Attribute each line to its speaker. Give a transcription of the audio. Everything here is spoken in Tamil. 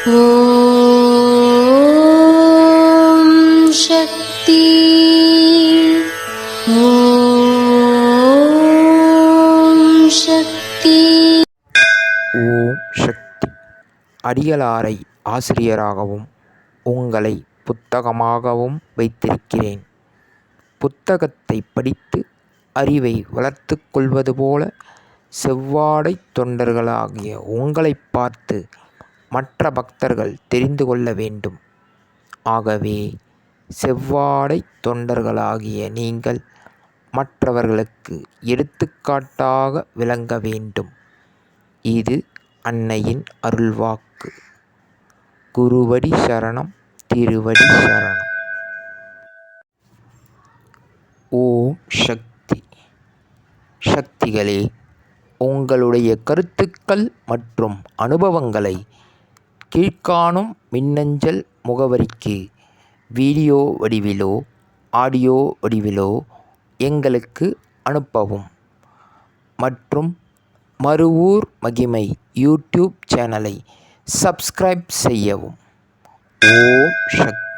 Speaker 1: ஓம் சக்தி. ஓம் சக்தி.
Speaker 2: ஓம் சக்தி. அடிகளாரை ஆசிரியராகவும் உங்களை புத்தகமாகவும் வைத்திருக்கிறேன். புத்தகத்தை படித்து அறிவை வளர்த்து கொள்வது போல செவ்வாடை தொண்டர்களாகிய உங்களை பார்த்து மற்ற பக்தர்கள் தெரிந்து கொள்ள வேண்டும். ஆகவே செவ்வாடை தொண்டர்களாகிய நீங்கள் மற்றவர்களுக்கு எடுத்துக்காட்டாக விளங்க வேண்டும். இது அன்னையின் அருள்வாக்கு. குருவடி சரணம், திருவடி சரணம். ஓம் சக்தி. சக்திகளே, உங்களுடைய கருத்துக்கள் மற்றும் அனுபவங்களை கீழ்காணும் மின்னஞ்சல் முகவரிக்கு வீடியோ வடிவிலோ ஆடியோ வடிவிலோ எங்களுக்கு அனுப்பவும். மற்றும் மறுவூர் மகிமை யூடியூப் சேனலை சப்ஸ்கிரைப் செய்யவும். ஓம் சக்தி.